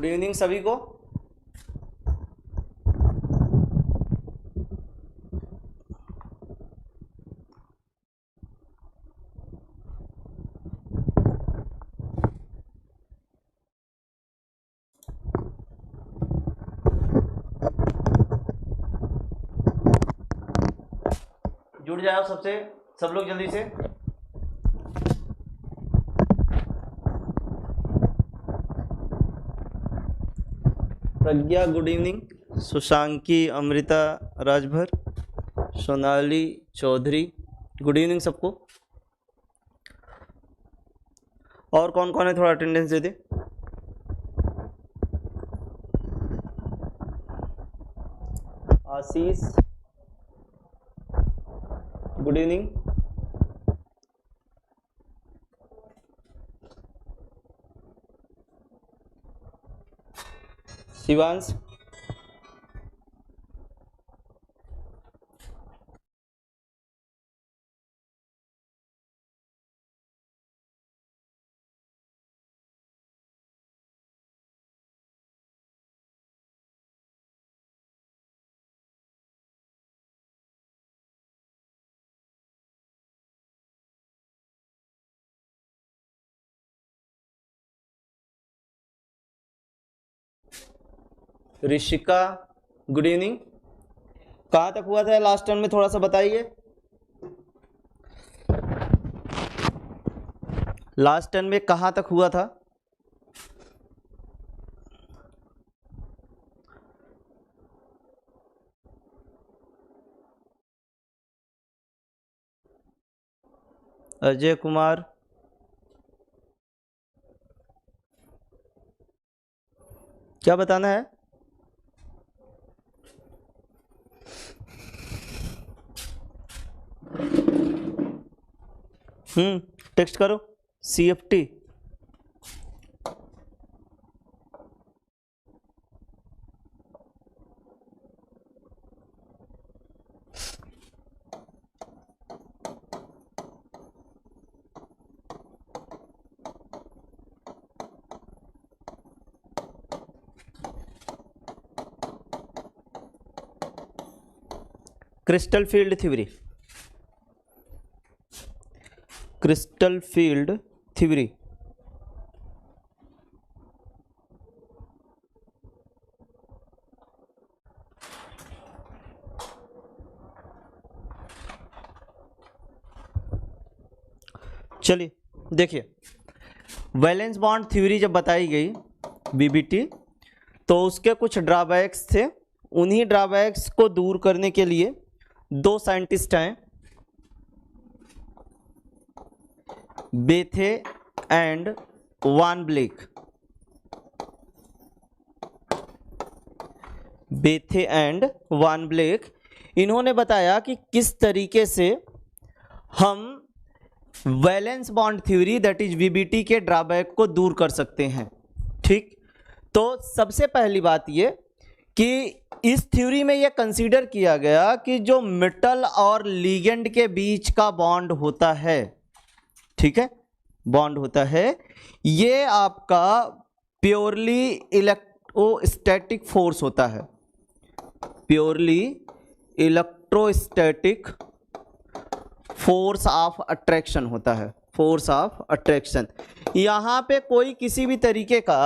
Good evening सभी को। जुड़ जाओ सब लोग जल्दी से। Pragya good evening, Sushanki, Amrita, Rajbhar, Sonali Chaudhary good evening सबको। और कौन कौन है थोड़ा अटेंडेंस दे दे। Ashish good evening, Shivansh, Rishika good evening. कहाँ तक हुआ था लास्ट टर्म में, थोड़ा सा बताइए। लास्ट टर्म में कहाँ तक हुआ था? अजय कुमार, क्या बताना है? टेक्स्ट करो CFT। Crystal field theory, crystal field theory. चलिए देखिए, वैलेंस बॉन्ड थ्योरी जब बताई गई BBT, तो उसके कुछ ड्रॉबैक्स थे। उन्हीं ड्रॉबैक्स को दूर करने के लिए दो साइंटिस्ट हैं, Bethe and van Vleck. Bethe and van Vleck, इन्होंने बताया कि किस तरीके से हम valence bond theory that is VBT के ड्रॉबैक को दूर कर सकते हैं। ठीक, तो सबसे पहली बात ये कि इस थ्योरी में यह कंसीडर किया गया कि जो मेटल और लिगेंड के बीच का बॉन्ड होता है, ठीक है, बॉन्ड होता है, ये आपका प्योरली इलेक्ट्रोस्टैटिक फोर्स होता है। Purely electrostatic force of attraction होता है, फोर्स ऑफ अट्रैक्शन। यहां पे कोई किसी भी तरीके का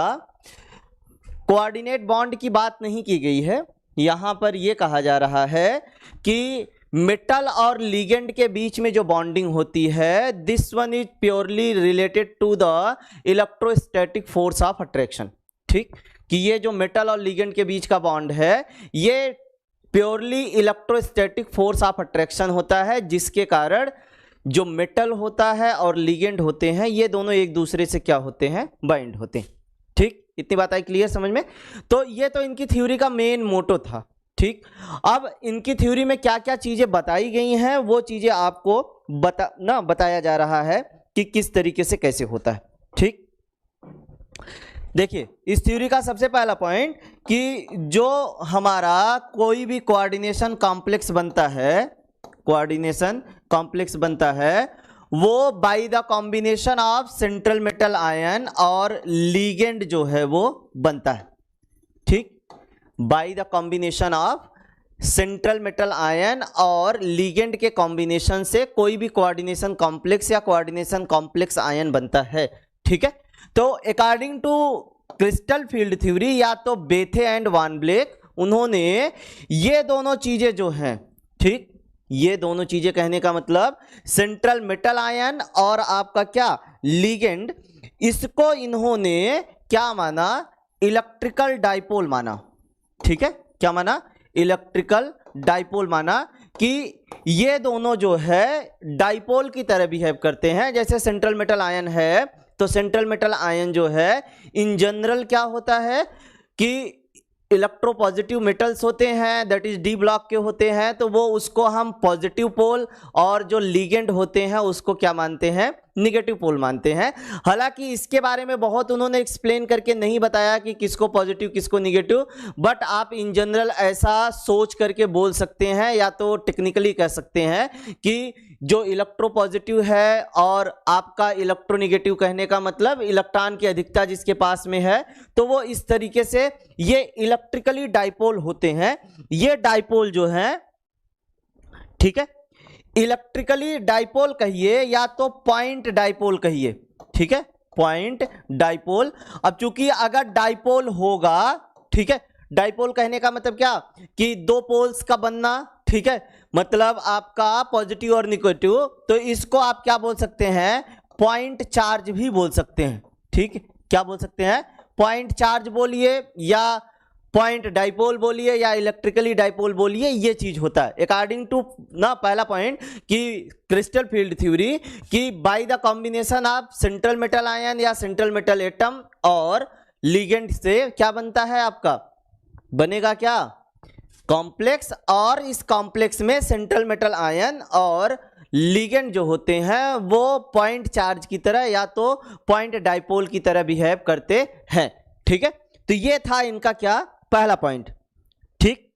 कोऑर्डिनेट बॉन्ड की बात नहीं की गई है। यहां पर यह कहा जा रहा है कि मेटल और लिगेंड के बीच में जो बॉन्डिंग होती है, this one is purely related to the electrostatic force of attraction. ठीक, कि ये जो मेटल और लिगेंड के बीच का बॉन्ड है, ये purely electrostatic force of attraction होता है, जिसके कारण जो मेटल होता है और लिगेंड होते हैं, ये दोनों एक दूसरे से क्या होते हैं, बाइंड होते हैं। ठीक, इतनी बात आई क्लियर समझ में? तो ये तो इनकी थ्योरी का मेन मोटो था। ठीक, अब इनकी थ्योरी में क्या क्या चीजें बताई गई हैं, वो चीजें आपको बताया जा रहा है कि किस तरीके से कैसे होता है। ठीक, देखिए इस थ्योरी का सबसे पहला पॉइंट कि जो हमारा कोई भी कोऑर्डिनेशन कॉम्प्लेक्स बनता है, कोऑर्डिनेशन कॉम्प्लेक्स बनता है, वो by the combination of central metal ion और लीगेंड जो है वो बनता है। ठीक, by the combination of central metal ion और लीगेंड के कॉम्बिनेशन से कोई भी कोऑर्डिनेशन कॉम्प्लेक्स या कोऑर्डिनेशन कॉम्प्लेक्स आयन बनता है। ठीक है, तो according to crystal field theory या तो बेथे एंड वान ब्लेक, उन्होंने ये दोनों चीजें जो हैं, ठीक, ये दोनों चीजें कहने का मतलब सेंट्रल मेटल आयन और आपका क्या लीगेंड, इसको इन्होंने क्या माना, इलेक्ट्रिकल डाइपोल माना। ठीक है, क्या माना, इलेक्ट्रिकल डाइपोल माना कि ये दोनों जो है डाइपोल की तरह बिहेव करते हैं। जैसे सेंट्रल मेटल आयन है, तो सेंट्रल मेटल आयन जो है इन जनरल क्या होता है कि इलेक्ट्रोपॉजिटिव मेटल्स होते हैं, दैट इज डी ब्लॉक के होते हैं, तो वो उसको हम पॉजिटिव पोल, और जो लीगेंड होते हैं उसको क्या मानते हैं, निगेटिव पोल मानते हैं। हालांकि इसके बारे में बहुत उन्होंने एक्सप्लेन करके नहीं बताया कि किसको पॉजिटिव किसको निगेटिव, बट आप इन जनरल ऐसा सोच करके बोल सकते हैं या तो टेक्निकली कह सकते हैं कि जो इलेक्ट्रोपॉजिटिव है और आपका इलेक्ट्रोनिगेटिव, कहने का मतलब इलेक्ट्रॉन की अधिकता जिसके पास में है, तो वो इस तरीके से ये इलेक्ट्रिकली डाइपोल होते हैं। ये डाइपोल जो है, ठीक है, इलेक्ट्रिकली डाइपोल कहिए या तो पॉइंट डाइपोल कहिए। ठीक है, पॉइंट डाइपोल। अब चूंकि अगर डाइपोल होगा, ठीक है, डाइपोल कहने का मतलब क्या कि दो पोल्स का बनना, ठीक है, मतलब आपका पॉजिटिव और निगेटिव, तो इसको आप क्या बोल सकते हैं, पॉइंट चार्ज भी बोल सकते हैं। ठीक, क्या बोल सकते हैं, पॉइंट चार्ज बोलिए या पॉइंट डाइपोल बोलिए या इलेक्ट्रिकली डाइपोल बोलिए, ये चीज होता है अकॉर्डिंग टू ना पहला पॉइंट कि क्रिस्टल फील्ड थ्योरी कि bye the combination of central metal ion या सेंट्रल मेटल एटम और लीगेंड से क्या बनता है, आपका बनेगा क्या, कॉम्प्लेक्स, और इस कॉम्प्लेक्स में सेंट्रल मेटल आयन और लीगेंड जो होते हैं वो पॉइंट चार्ज की तरह या तो पॉइंट डाइपोल की तरह बिहेव करते हैं। ठीक है, तो ये था इनका क्या, पहला पॉइंट। ठीक,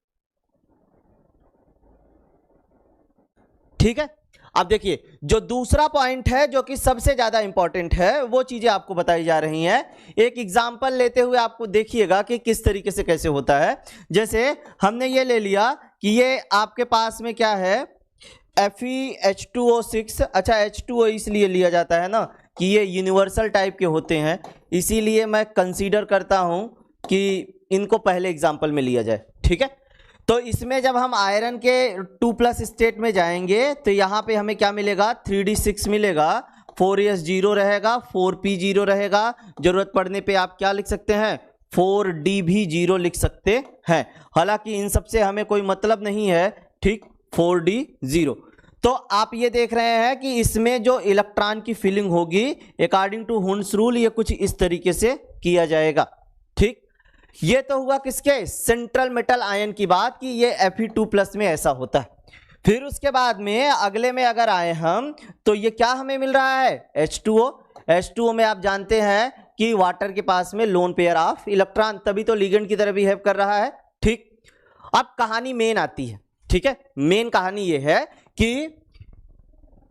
ठीक है, अब देखिए जो दूसरा पॉइंट है जो कि सबसे ज्यादा इंपॉर्टेंट है, वो चीजें आपको बताई जा रही हैं। एक एग्जांपल लेते हुए आपको देखिएगा कि किस तरीके से कैसे होता है। जैसे हमने ये ले लिया कि ये आपके पास में क्या है, FeH2O6। अच्छा, H2O इसलिए लिया जाता है ना कि ये यूनिवर्सल टाइप के होते हैं, इसीलिए मैं कंसीडर करता हूं कि इनको पहले एग्जाम्पल में लिया जाए। ठीक है, तो इसमें जब हम आयरन के 2+ स्टेट में जाएंगे तो यहां पे हमें क्या मिलेगा, 3D6 मिलेगा, 4S0 रहेगा, 4P0 रहेगा, जरूरत पड़ने पे आप क्या लिख सकते हैं, 4D भी 0 लिख सकते हैं। हालांकि इन सबसे हमें कोई मतलब नहीं है, ठीक, 4D 0। तो आप ये देख रहे हैं कि इसमें जो इलेक्ट्रॉन की फिलिंग होगी अकॉर्डिंग टू हुन्स रूल ये कुछ इस तरीके से किया जाएगा। ठीक, ये तो हुआ किसके, सेंट्रल मेटल आयन की बात कि ये Fe2+ में ऐसा होता है। फिर उसके बाद में अगले में अगर आए हम तो ये क्या हमें मिल रहा है, H2O। H2O में आप जानते हैं कि वाटर के पास में लोन पेयर ऑफ इलेक्ट्रॉन, तभी तो लिगेंड की तरह बिहेव कर रहा है। ठीक, अब कहानी मेन आती है। ठीक है, मेन कहानी ये है कि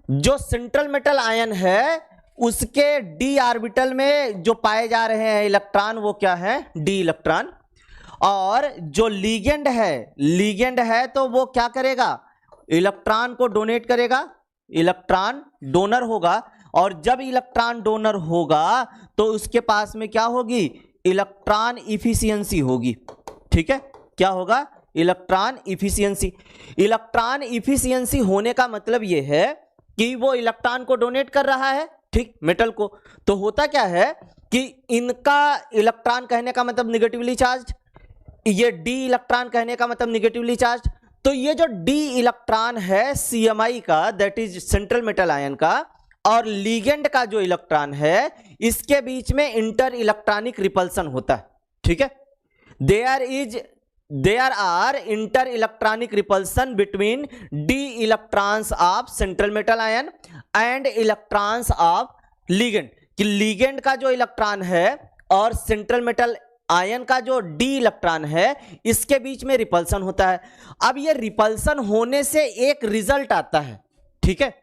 जो सेंट्रल मेटल आयन है उसके डी ऑर्बिटल में जो पाए जा रहे हैं इलेक्ट्रॉन वो क्या है, डी इलेक्ट्रॉन, और जो लीगेंड है तो वो क्या करेगा, इलेक्ट्रॉन को डोनेट करेगा, इलेक्ट्रॉन डोनर होगा, और जब इलेक्ट्रॉन डोनर होगा तो उसके पास में क्या होगी, इलेक्ट्रॉन इफिशियंसी होगी। ठीक है, क्या होगा, इलेक्ट्रॉन इफिशियंसी। इलेक्ट्रॉन इफिशियंसी होने का मतलब यह है कि वो इलेक्ट्रॉन को डोनेट कर रहा है, ठीक, मेटल को। तो होता क्या है कि इनका इलेक्ट्रॉन कहने का मतलब निगेटिवली चार्ज, ये डी इलेक्ट्रॉन कहने का मतलब निगेटिवली चार्ज। तो ये जो डी इलेक्ट्रॉन है CMI का, that is central metal ion का, और लीगेंड का जो इलेक्ट्रॉन है इसके बीच में इंटर इलेक्ट्रॉनिक रिपल्सन होता है। ठीक है, there are inter electronic repulsion between d electrons of central metal ion and electrons of ligand, कि लीगेंड का जो इलेक्ट्रॉन है और सेंट्रल मेटल आयन का जो डी इलेक्ट्रॉन है इसके बीच में रिपल्सन होता है। अब ये रिपल्सन होने से एक रिजल्ट आता है। ठीक है,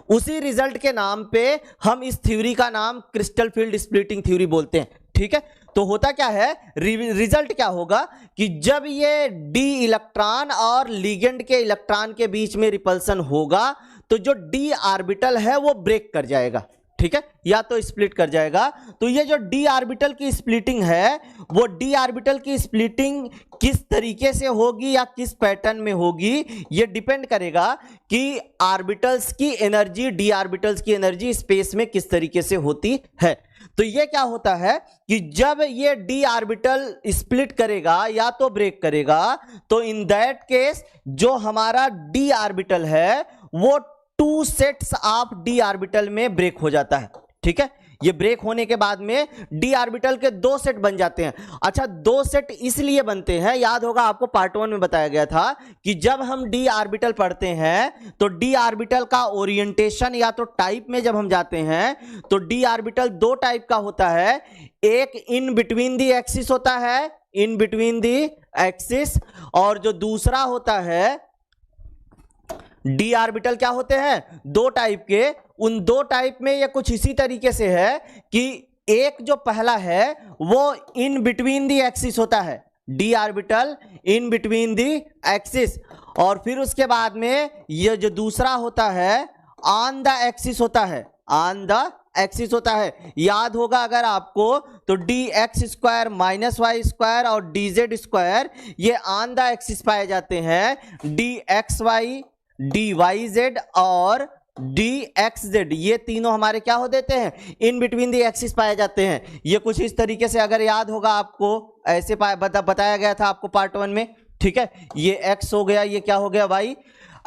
उसी रिजल्ट के नाम पे हम इस थ्योरी का नाम क्रिस्टल फील्ड स्प्लिटिंग थ्योरी बोलते हैं। ठीक है, तो होता क्या है, रिजल्ट क्या होगा कि जब ये डी इलेक्ट्रॉन और लिगेंड के इलेक्ट्रॉन के बीच में रिपल्सन होगा तो जो डी ऑर्बिटल है वो ब्रेक कर जाएगा। ठीक है, या तो स्प्लिट कर जाएगा। तो ये जो डी ऑर्बिटल की स्प्लिटिंग है, वो डी ऑर्बिटल की स्प्लिटिंग किस तरीके से होगी या किस पैटर्न में होगी, ये डिपेंड करेगा कि ऑर्बिटल्स की एनर्जी, डी ऑर्बिटल्स की एनर्जी स्पेस में किस तरीके से होती है। तो ये क्या होता है कि जब ये डी ऑर्बिटल स्प्लिट करेगा या तो ब्रेक करेगा, तो इन दैट केस जो हमारा डी ऑर्बिटल है वो 2 सेट्स ऑफ डी ऑर्बिटल में ब्रेक हो जाता है। ठीक है, ये ब्रेक होने के बाद में डी ऑर्बिटल के 2 सेट बन जाते हैं। अच्छा, 2 सेट इसलिए बनते हैं, याद होगा आपको पार्ट 1 में बताया गया था कि जब हम डी ऑर्बिटल पढ़ते हैं तो डी ऑर्बिटल का ओरिएंटेशन या तो टाइप में जब हम जाते हैं तो डी ऑर्बिटल 2 टाइप का होता है। एक इन बिटवीन दी एक्सिस होता है, इन बिटवीन दी एक्सिस, और जो दूसरा होता है डी ऑर्बिटल क्या होते हैं, 2 टाइप के। उन 2 टाइप में ये कुछ इसी तरीके से है कि एक जो पहला है वो इन बिटवीन दी एक्सिस होता है, D orbital in between the axis, और फिर उसके बाद में ये जो दूसरा होता है ऑन द एक्सिस होता है, ऑन द एक्सिस होता है। याद होगा अगर आपको तो d x square minus y square और डी जेड स्क्वायर ये ऑन द एक्सिस पाए जाते हैं। D x Y, D Y z और डी एक्स जेड ये तीनों हमारे क्या हो देते हैं, इन बिटवीन दी एक्सिस पाए जाते हैं। ये कुछ इस तरीके से अगर याद होगा आपको, ऐसे बताया गया था आपको पार्ट 1 में। ठीक है, ये x हो गया, ये क्या हो गया y।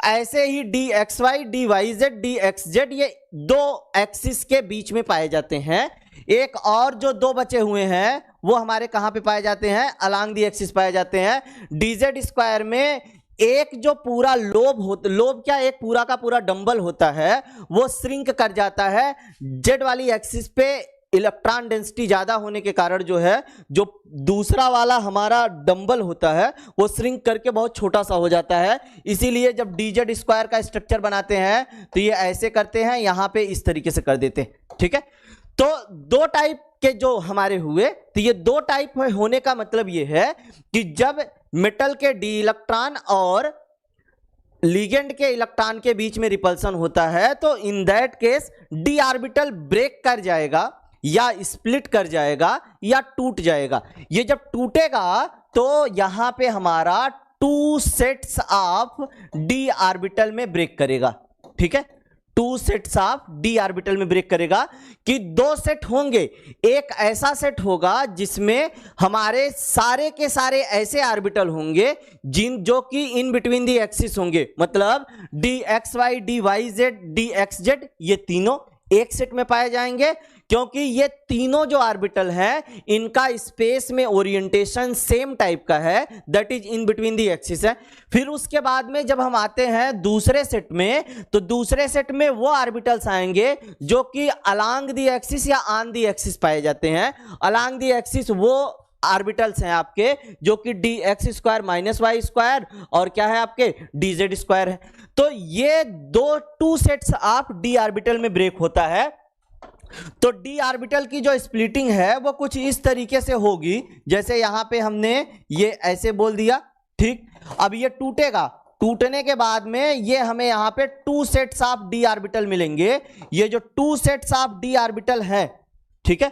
ऐसे ही D x Y, D Y Z, D x Z ये 2 एक्सिस के बीच में पाए जाते हैं। एक और जो 2 बचे हुए हैं वो हमारे कहां पे पाए जाते हैं, अलोंग दी एक्सिस पाए जाते हैं। डी जेड स्क्वायर में एक जो पूरा लोब क्या, एक पूरा का पूरा डंबल होता है, वो श्रिंक कर जाता है। जेड वाली एक्सिस पे इलेक्ट्रॉन डेंसिटी ज्यादा होने के कारण जो है, जो दूसरा वाला हमारा डंबल होता है वो श्रिंक करके बहुत छोटा सा हो जाता है। इसीलिए जब डीजेड स्क्वायर का स्ट्रक्चर बनाते हैं तो ये ऐसे करते हैं, यहां पे इस तरीके से कर देते हैं। ठीक है, तो 2 टाइप के जो हमारे हुए, तो ये 2 टाइप में होने का मतलब ये है कि जब मेटल के डी इलेक्ट्रॉन और लिगेंड के इलेक्ट्रॉन के बीच में रिपल्सन होता है तो in that case d orbital break कर जाएगा या स्प्लिट कर जाएगा या टूट जाएगा। ये जब टूटेगा तो यहां पे हमारा 2 सेट्स ऑफ डी ऑर्बिटल में ब्रेक करेगा। ठीक है, 2 सेट्स ऑफ डी ऑर्बिटल में ब्रेक करेगा कि 2 सेट होंगे। एक ऐसा सेट होगा जिसमें हमारे सारे के सारे ऐसे ऑर्बिटल होंगे जो कि इन बिटवीन दी एक्सिस होंगे, मतलब d x Y, D Y Z, D x Z ये तीनों एक सेट में पाए जाएंगे, क्योंकि ये तीनों जो ऑर्बिटल हैं इनका स्पेस में ओरिएंटेशन सेम टाइप का है, that is in between the axis है। फिर उसके बाद में जब हम आते हैं दूसरे सेट में, तो दूसरे सेट में वो ऑर्बिटल्स आएंगे जो कि अलोंग दी एक्सिस या ऑन दी एक्सिस पाए जाते हैं। अलोंग दी एक्सिस वो ऑर्बिटल्स हैं आपके जो कि d x square minus y square और क्या है आपके डी जेड स्क्वायर है। तो ये 2 सेट्स ऑफ डी ऑर्बिटल में ब्रेक होता है। तो डी ऑर्बिटल की जो स्प्लिटिंग है वो कुछ इस तरीके से होगी, जैसे यहां पे हमने ये ऐसे बोल दिया। ठीक, अब ये टूटेगा, टूटने के बाद में ये हमें यहां पे 2 सेट्स ऑफ डी ऑर्बिटल मिलेंगे। ये जो 2 सेट्स ऑफ डी ऑर्बिटल है, ठीक है,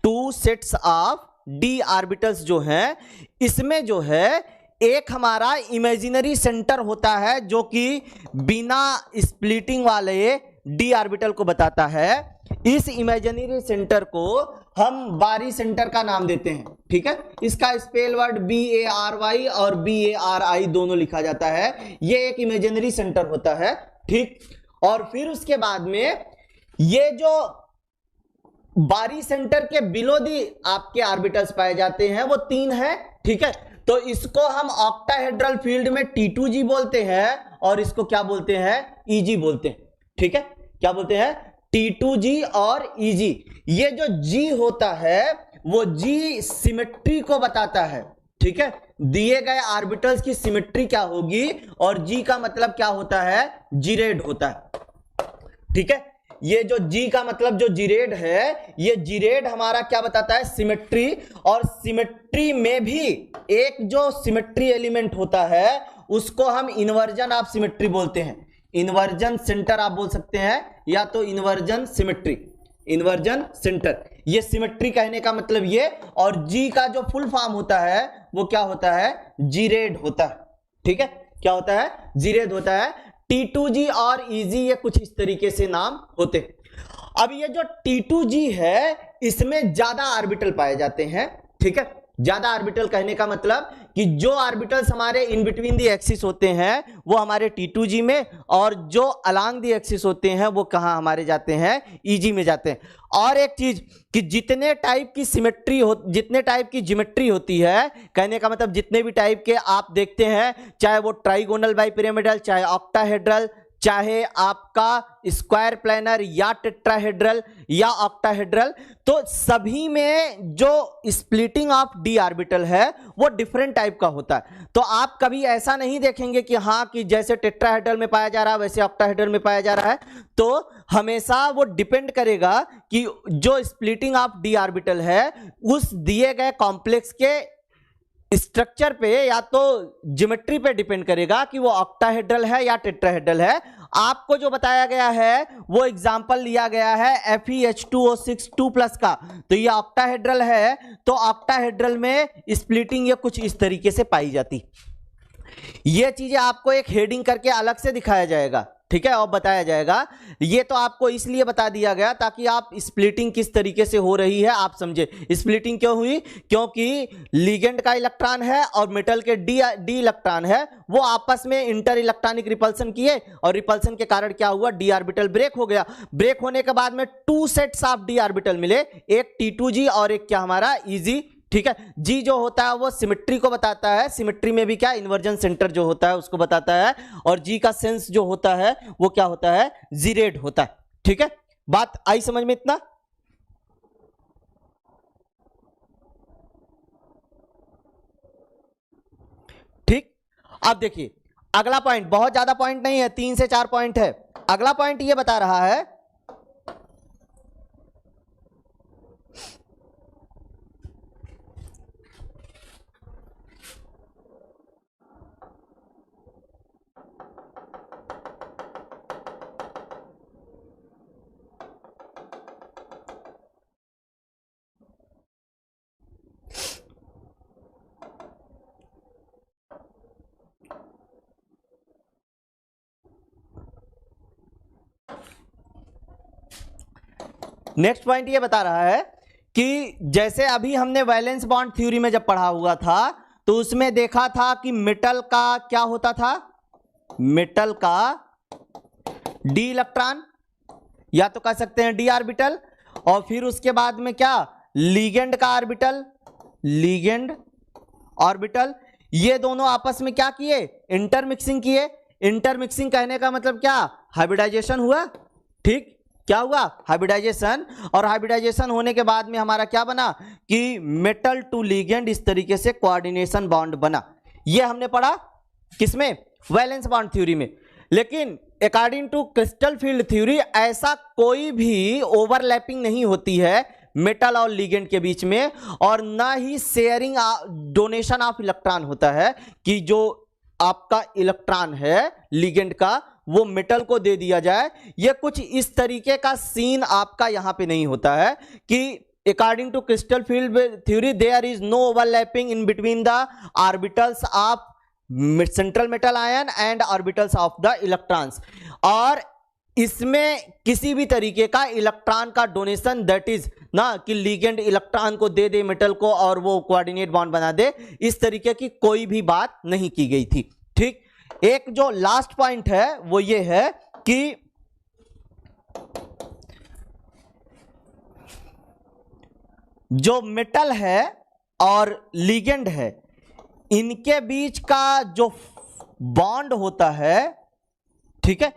2 सेट्स ऑफ डी ऑर्बिटल्स जो हैं, इसमें जो है एक हमारा इमेजिनरी सेंटर होता है जो कि बिना स्प्लिटिंग वाले डी ऑर्बिटल को बताता है। इस इमेजिनरी सेंटर को हम बारी सेंटर का नाम देते हैं। ठीक है, इसका स्पेल वर्ड BARY और BARI दोनों लिखा जाता है। ये एक इमेजिनरी सेंटर होता है। ठीक, और फिर उसके बाद में ये जो बारी सेंटर के बिलो दी आपके ऑर्बिटल्स पाए जाते हैं वो 3 हैं। ठीक है, तो इसको हम ऑक्टाहेड्रल फील्ड में T2G बोलते हैं और इसको क्या बोलते हैं, EG बोलते हैं। ठीक है, क्या बोलते हैं, T2G और EG। ये जो G होता है वो G सिमेट्री को बताता है। ठीक है, दिए गए ऑर्बिटल्स की सिमेट्री क्या होगी, और G का मतलब क्या होता है, जीरेड होता है। ठीक है। ये जो जी का मतलब जो जीरेड है, ये जीरेड हमारा क्या बताता है, सिमेट्री। और सिमेट्री में भी एक जो सिमेट्री एलिमेंट होता है उसको हम इन्वर्जन ऑफ सिमेट्री बोलते हैं। इन्वर्जन सेंटर आप बोल सकते हैं, या तो इन्वर्जन सिमेट्री, इन्वर्जन सेंटर, ये सिमेट्री कहने का मतलब ये। और जी का जो फुल फॉर्म होता है वो क्या होता है, जीरेड होता है। ठीक है, क्या होता है, जीरेड होता है। T2G और EG ये कुछ इस तरीके से नाम होते हैं। अब ये जो T2G है इसमें ज्यादा ऑर्बिटल पाए जाते हैं। ठीक है, ज्यादा ऑर्बिटल कहने का मतलब कि जो ऑर्बिटल्स हमारे इन बिटवीन दी एक्सिस होते हैं वो हमारे T2G में, और जो अलोंग दी एक्सिस होते हैं वो कहां हमारे जाते हैं, EG में जाते हैं। और एक चीज कि जितने टाइप की सिमेट्री हो, जितने टाइप की ज्योमेट्री होती है, कहने का मतलब जितने भी टाइप के आप देखते हैं, चाहे वो ट्राइगोनल बाइपिरामिडल, चाहे ऑक्टाहेड्रल, चाहे आपका स्क्वायर प्लेनर या टेट्राहेड्रल या ऑक्टाहेड्रल, तो सभी में जो स्प्लिटिंग ऑफ डी ऑर्बिटल है वो डिफरेंट टाइप का होता है। तो आप कभी ऐसा नहीं देखेंगे कि हाँ कि जैसे टेट्राहेड्रल में पाया जा रहा है वैसे ऑक्टाहेड्रल में पाया जा रहा है। तो हमेशा वो डिपेंड करेगा कि जो स्प्लिटिंग ऑफ डी ऑर्बिटल है उस दिए गए कॉम्प्लेक्स के स्ट्रक्चर पे या तो ज्योमेट्री पे डिपेंड करेगा कि वो ऑक्टाहेड्रल है या टेट्राहेड्रल है। आपको जो बताया गया है वो एग्जांपल लिया गया है FeH2O6 2+ का, तो ये ऑक्टाहेड्रल है, तो ऑक्टाहेड्रल में स्प्लिटिंग ये कुछ इस तरीके से पाई जाती। ये चीजें आपको एक हेडिंग करके अलग से दिखाया जाएगा, ठीक है, और बताया जाएगा। ये तो आपको इसलिए बता दिया गया ताकि आप स्प्लिटिंग किस तरीके से हो रही है आप समझे। स्प्लिटिंग क्यों हुई, क्योंकि लिगेंड का इलेक्ट्रॉन है और मेटल के डी इलेक्ट्रॉन है, वो आपस में इंटर इलेक्ट्रॉनिक रिपल्सन किए और रिपल्सन के कारण क्या हुआ, डी ऑर्बिटल ब्रेक हो गया। ब्रेक होने के बाद में 2 सेट्स ऑफ डी ऑर्बिटल मिले, एक T2G और एक क्या हमारा EG। ठीक है, जी जो होता है वो सिमेट्री को बताता है, सिमेट्री में भी क्या इन्वर्जन सेंटर जो होता है उसको बताता है, और जी का सेंस जो होता है वो क्या होता है, जीरेड होता है। ठीक है, बात आई समझ में इतना। ठीक, अब देखिए अगला पॉइंट, बहुत ज्यादा पॉइंट नहीं है, 3 से 4 पॉइंट है। अगला पॉइंट ये बता रहा है नेक्स्ट पॉइंट ये बता रहा है कि जैसे अभी हमने वैलेंस बॉन्ड थ्योरी में जब पढ़ा हुआ था तो उसमें देखा था कि मेटल का क्या होता था, मेटल का डी इलेक्ट्रॉन या तो कह सकते हैं डी ऑर्बिटल, और फिर उसके बाद में क्या, लिगेंड का ऑर्बिटल, लिगेंड ऑर्बिटल, ये दोनों आपस में क्या किए, इंटरमिक्सिंग किए। इंटरमिक्सिंग कहने का मतलब क्या, हाइब्रिडाइजेशन हुआ। ठीक, क्या हुआ, हाइब्रिडाइजेशन। और हाइब्रिडाइजेशन होने के बाद में हमारा क्या बना कि मेटल टू लिगेंड इस तरीके से कोऑर्डिनेशन बॉन्ड बना। ये हमने पढ़ा किसमें, वैलेंस बॉन्ड थ्योरी में। लेकिन according to crystal field theory ऐसा कोई भी ओवरलैपिंग नहीं होती है मेटल और लिगेंड के बीच में, और ना ही शेयरिंग डोनेशन ऑफ इलेक्ट्रॉन होता है कि जो आपका इलेक्ट्रॉन है लिगेंड का वो मेटल को दे दिया जाए। ये कुछ इस तरीके का सीन आपका यहां पे नहीं होता है कि according to crystal field theory there is no overlapping in between the orbitals of central metal ion and orbitals of the electrons, और इसमें किसी भी तरीके का इलेक्ट्रॉन का डोनेशन, दैट इज ना कि लिगेंड इलेक्ट्रॉन को दे दे मेटल को और वो कोऑर्डिनेट बॉन्ड बना दे, इस तरीके की कोई भी बात नहीं की गई थी। ठीक, एक जो लास्ट पॉइंट है वो ये है कि जो मेटल है और लिगेंड है इनके बीच का जो बॉन्ड होता है, ठीक है,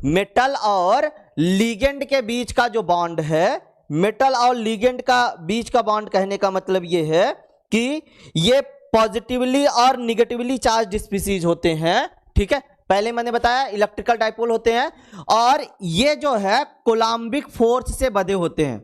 मेटल और लिगेंड के बीच का जो बॉन्ड है, मेटल और लिगेंड का बीच का बॉन्ड कहने का मतलब ये है कि ये पॉजिटिवली और निगेटिवली चार्ज स्पीसीज होते हैं। ठीक है, पहले मैंने बताया इलेक्ट्रिकल डाइपोल होते हैं, और ये जो है कोलम्बिक फोर्स से बंधे होते हैं।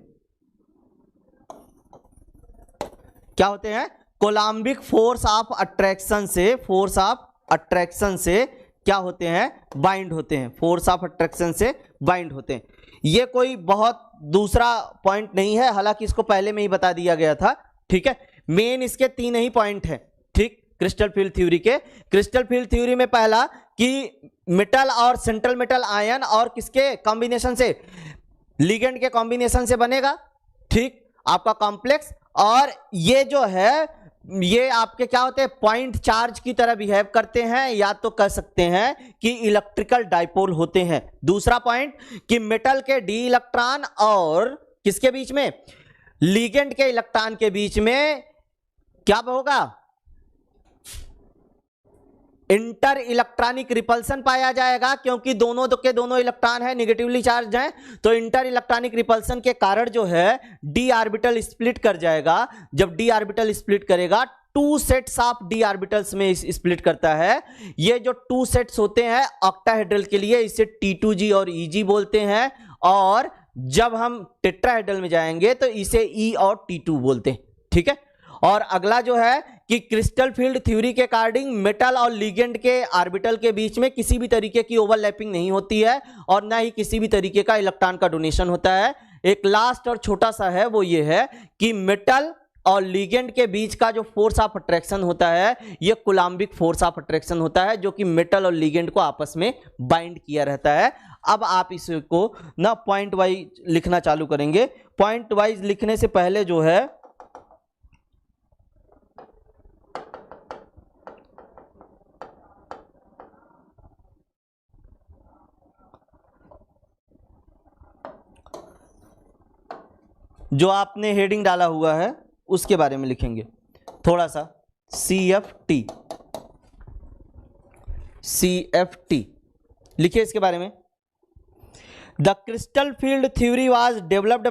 क्या होते हैं? कोलम्बिक फोर्स ऑफ अट्रैक्शन से, फोर्स ऑफ अट्रैक्शन से क्या होते हैं? बाइंड होते हैं, फोर्स ऑफ अट्रैक्शन से बाइंड होते हैं। ये कोई बहुत दूसरा पॉइंट नहीं है, हालांकि इसको पहले में ही बता दिया गया था। ठीक है, मेन इसके 3 ही पॉइंट हैं। ठीक, क्रिस्टल फील्ड थ्योरी के, क्रिस्टल फील्ड थ्योरी में पहला कि मेटल और सेंट्रल मेटल आयन और किसके कॉम्बिनेशन से? लिगेंड के कॉम्बिनेशन से बनेगा। ठीक, आपका कॉम्प्लेक्स, और ये जो है ये आपके क्या होते हैं? पॉइंट चार्ज की तरह बिहेव करते हैं, या तो कह सकते हैं कि इलेक्ट्रिकल डाइपोल होते हैं। दूसरा पॉइंट कि मेटल के डी इलेक्ट्रॉन और किसके बीच में? लिगेंड के इलेक्ट्रॉन के बीच में क्या होगा? इंटर इलेक्ट्रॉनिक रिपल्सन पाया जाएगा, क्योंकि दोनों के दोनों इलेक्ट्रॉन है निगेटिवली चार्ज हैं, तो इंटर इलेक्ट्रॉनिक रिपल्सन के कारण जो है डी ऑर्बिटल स्प्लिट कर जाएगा। जब डी ऑर्बिटल स्प्लिट करेगा, 2 सेट्स ऑफ डी ऑर्बिटल्स में स्प्लिट करता है। ये जो 2 सेट्स होते हैं ऑक्टाहेड्रल के लिए, इसे T2G और EG बोलते हैं, और जब हम टेट्राहेड्रल में जाएंगे तो इसे E और T2 बोलते हैं। ठीक है, और अगला जो है कि क्रिस्टल फील्ड थ्योरी के अकॉर्डिंग मेटल और लिगेंड के ऑर्बिटल के बीच में किसी भी तरीके की ओवरलैपिंग नहीं होती है, और ना ही किसी भी तरीके का इलेक्ट्रॉन का डोनेशन होता है। एक लास्ट और छोटा सा है, वो ये है कि मेटल और लिगेंड के बीच का जो फोर्स ऑफ अट्रैक्शन होता है, ये कोलम्बिक फोर्स ऑफ अट्रैक्शन होता है, जो कि मेटल और लिगेंड को आपस में बाइंड किया रहता है। अब आप इसको ना पॉइंट वाइज लिखना चालू करेंगे। पॉइंट वाइज लिखने से पहले जो है जो आपने हेडिंग डाला हुआ है उसके बारे में लिखेंगे थोड़ा सा। CFT लिखिए इसके बारे में। The crystal field theory was developed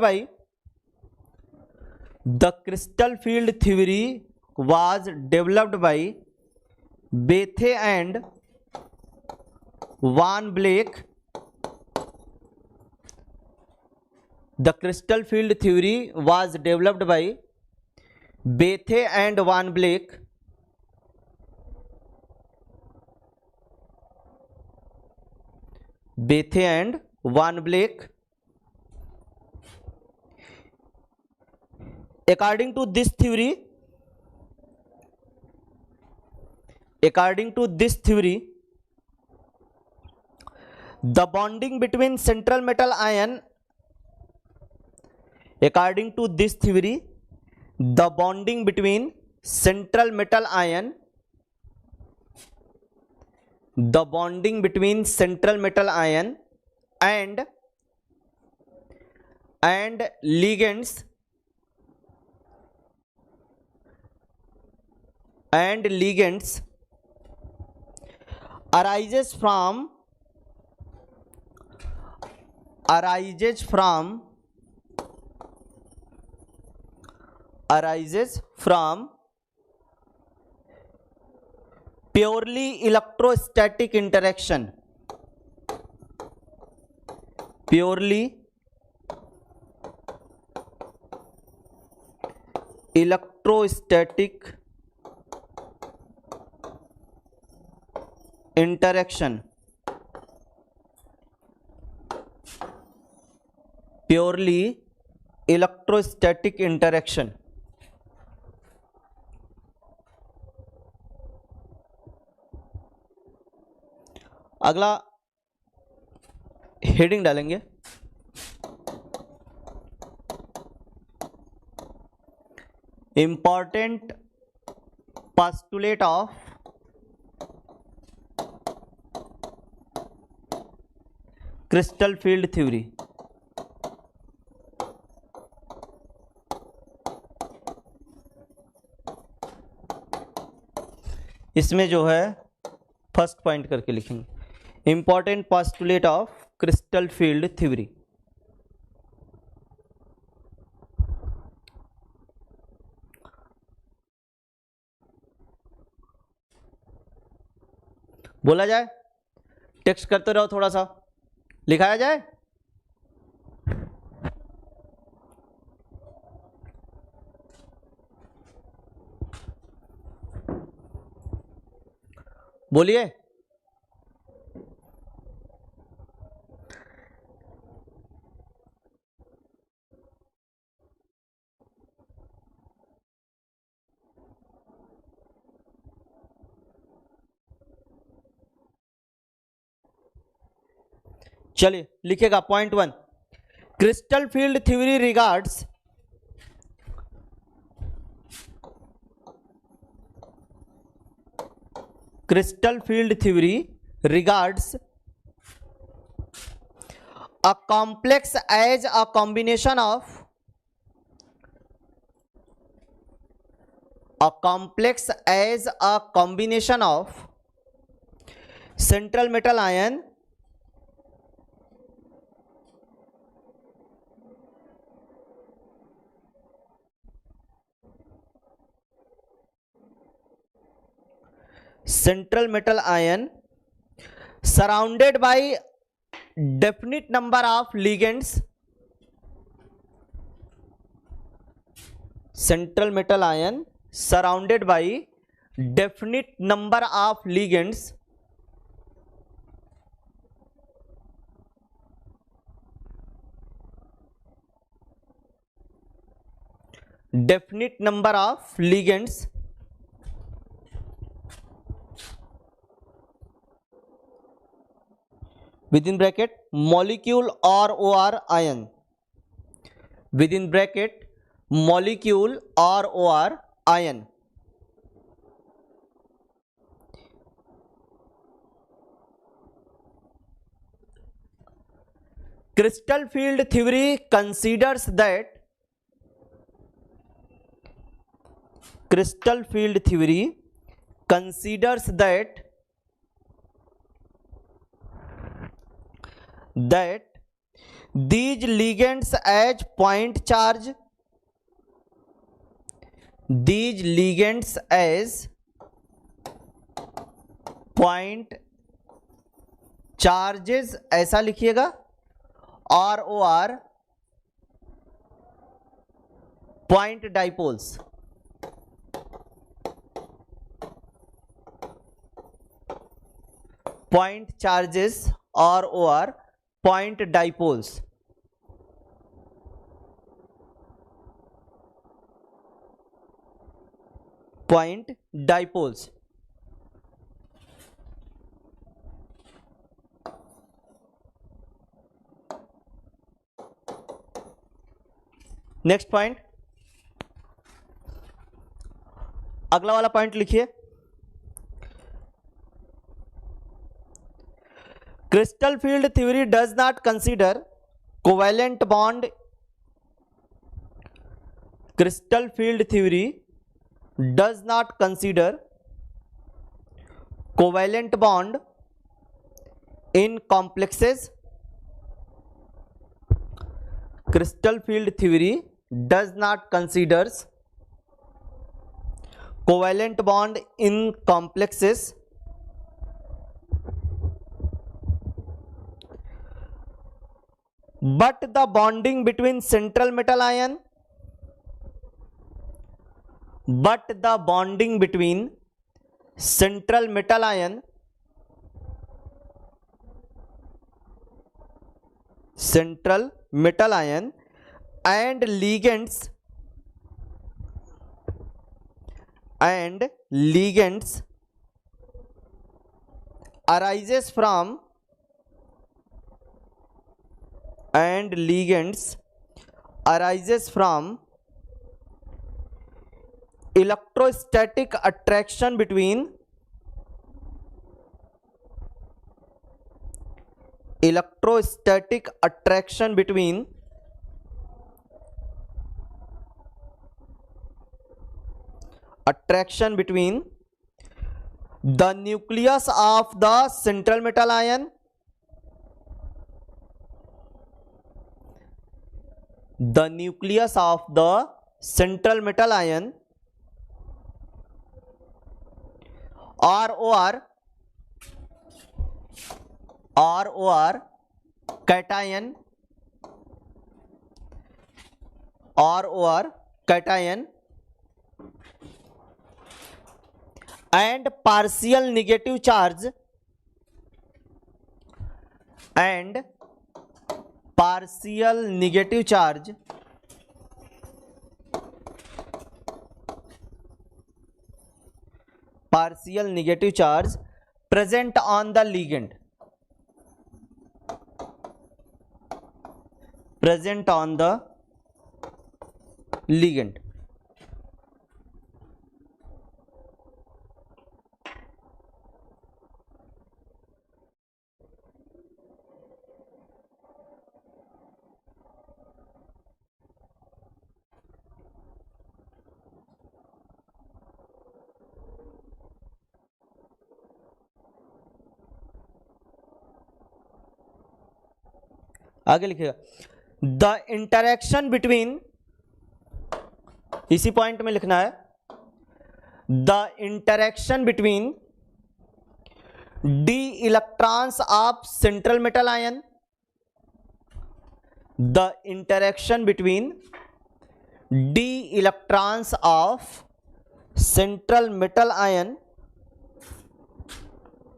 by Bethe and van Vleck. The crystal field theory was developed by Bethe and Van Vleck According to this theory, the bonding between central metal ion According to this theory, the bonding between central metal ion and ligands arises from purely electrostatic interaction. Purely electrostatic interaction. अगला heading डालेंगे important postulate of crystal field theory. इसमें जो है first point करके लिखेंगे important postulate of crystal field theory. बोला जाए text करते रहो, थोड़ा सा लिखाया जाए। बोलिए। चलिए लिखेगा point 1, crystal field theory regards crystal field theory regards a complex as a combination of central metal ion surrounded by definite number of ligands, central metal ion surrounded by definite number of ligands within bracket molecule or ion, within bracket molecule or ion. Crystal field theory considers that these ligands as point charge, charges ऐसा लिखिएगा, or point dipoles, point charges or point dipoles. Point dipoles. Next point, अगला वाला point लिखिए, crystal field theory does not consider covalent bond. Crystal field theory does not consider covalent bond in complexes. Crystal field theory does not considers covalent bond in complexes, but the bonding between central metal ion and ligands arises from electrostatic attraction between the nucleus of the central metal ion or ROR cation, ROR cation and partial negative charge and partial negative charge present on the ligand, present on the ligand. आगे लिखिएगा the interaction between, इसी point में लिखना है, the interaction between d electrons of central metal ion, the interaction between d electrons of central metal ion,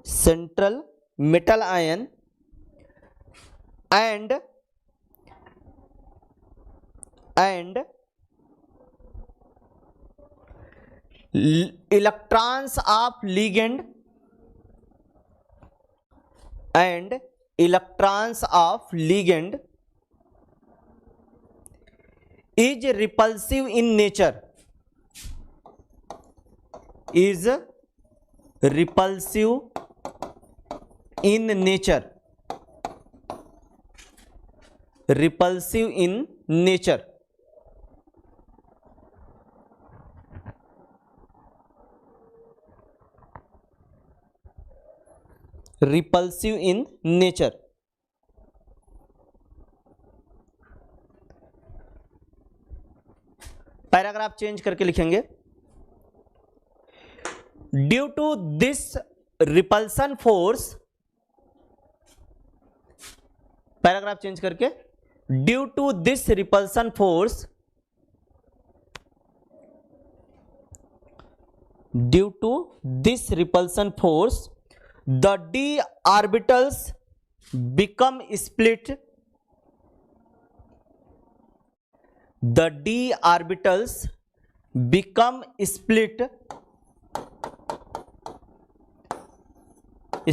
central metal ion and electrons of ligand and electrons of ligand is repulsive in nature, is repulsive in nature, repulsive in nature. Repulsive in nature. Paragraph change करके लिखेंगे due to this repulsion force, paragraph change करके due to this repulsion force, due to this repulsion force the d orbitals become split, the d orbitals become split,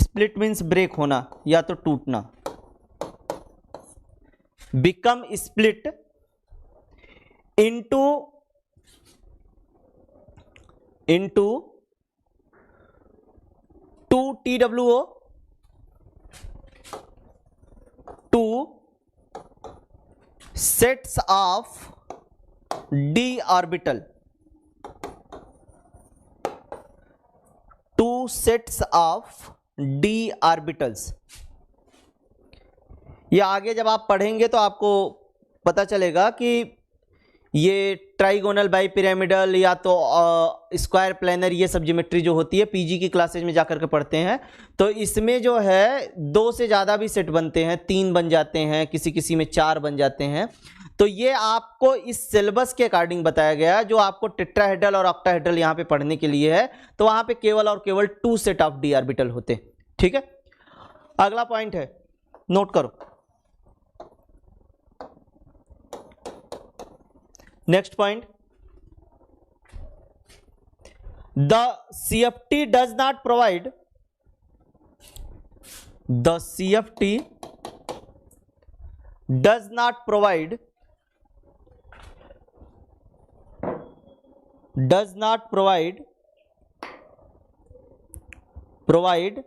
split means break होना या तो टूटना, become split into 2 TWO, 2 sets of d orbital, 2 sets of d orbitals. ये आगे जब आप पढ़ेंगे तो आपको पता चलेगा कि ये ट्राइगोनल बाई पिरामिडल या तो स्क्वायर प्लेनर, ये सब ज्योमेट्री जो होती है पीजी की क्लासेज में जाकर के पढ़ते हैं, तो इसमें जो है 2 से ज़्यादा भी सेट बनते हैं, 3 बन जाते हैं, किसी किसी में 4 बन जाते हैं. तो ये आपको इस सिलेबस के अकॉर्डिंग बताया गया, जो आपको टेट्राहेड्रल और ऑक्टाहेड्रल यहाँ पे पढ़ने के लिए है, तो वहाँ पे केवल और केवल 2 सेट ऑफ डी ऑर्बिटल होते हैं. ठीक है, अगला पॉइंट है, नोट करो. Next point, the CFT does not provide, the CFT does not provide, does not provide, provide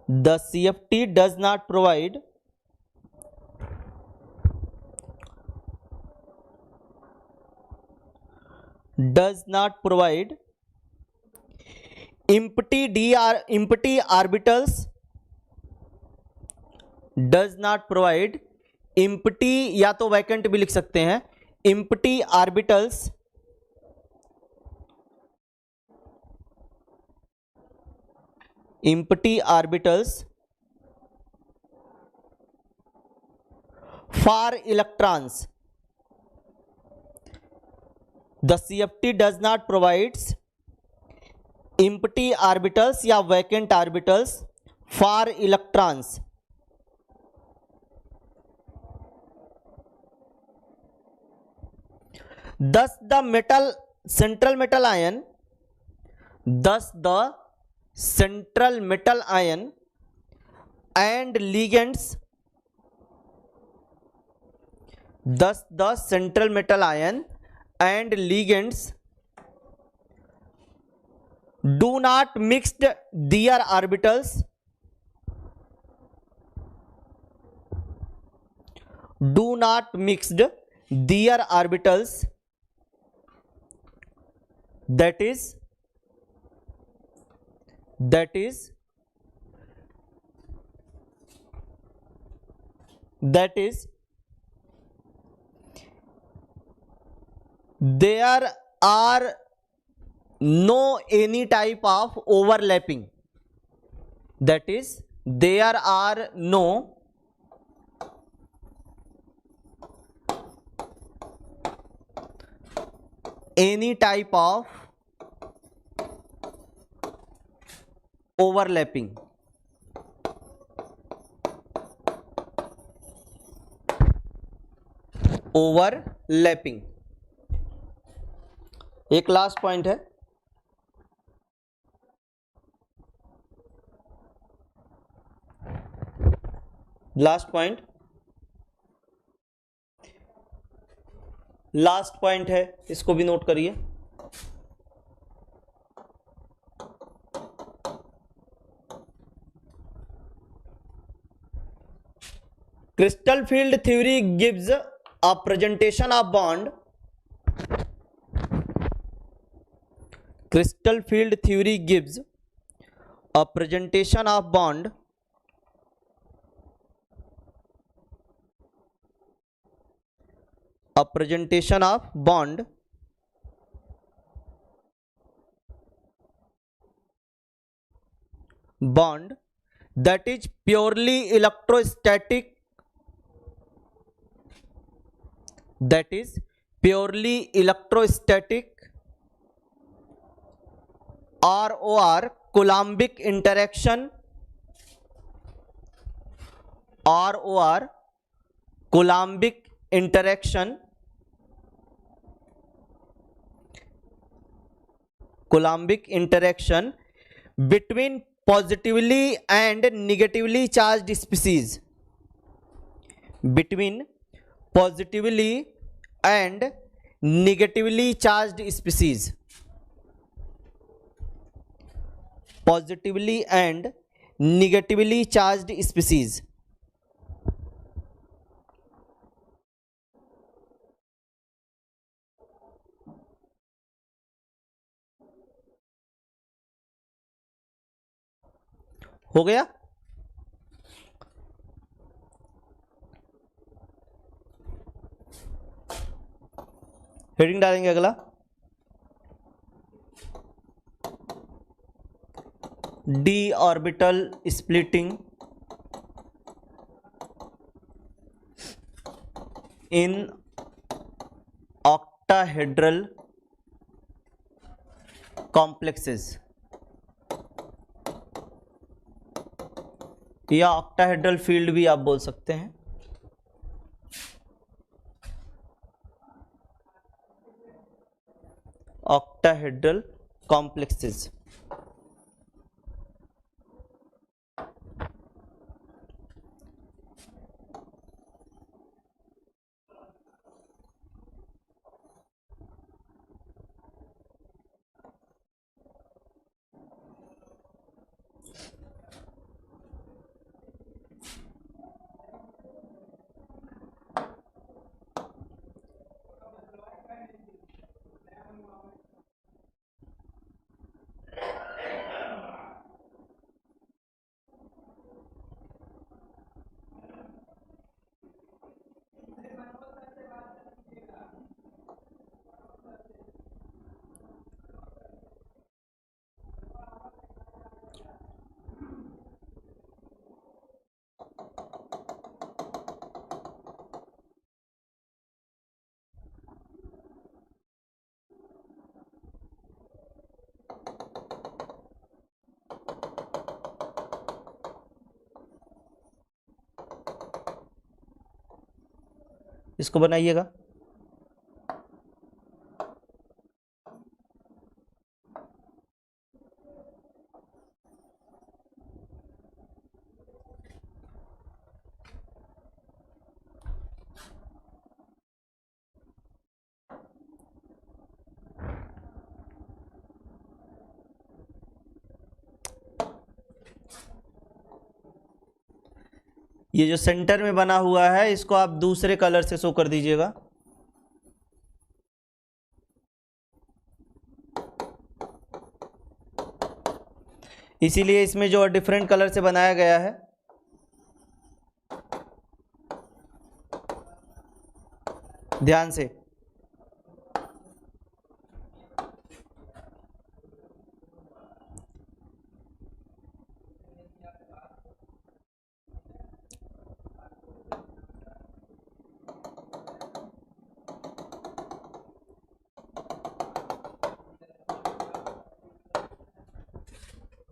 the CFT does not provide empty orbitals, does not provide empty, या तो vacant भी लिख सकते हैं, empty orbitals empty orbitals for electrons. The CFT does not provides empty orbitals या vacant orbitals for electrons. Thus the central metal ion and ligands do not mix their orbitals that is there are no any type of overlapping. That is, there are no any type of overlapping. एक last point है, last point है, इसको भी note करिए। Crystal field theory gives a presentation of bond. Crystal field theory gives a presentation of bond that is purely electrostatic, ROR Coulombic interaction, between positively and negatively charged species. हो गया? Heading डालेंगे अगला, d orbital splitting in octahedral complexes या octahedral field भी आप बोल सकते हैं। Octahedral complexes. इसको बनाइएगा। ये जो सेंटर में बना हुआ है इसको आप दूसरे कलर से शो कर दीजिएगा। इसीलिए इसमें जो डिफरेंट कलर से बनाया गया है। ध्यान से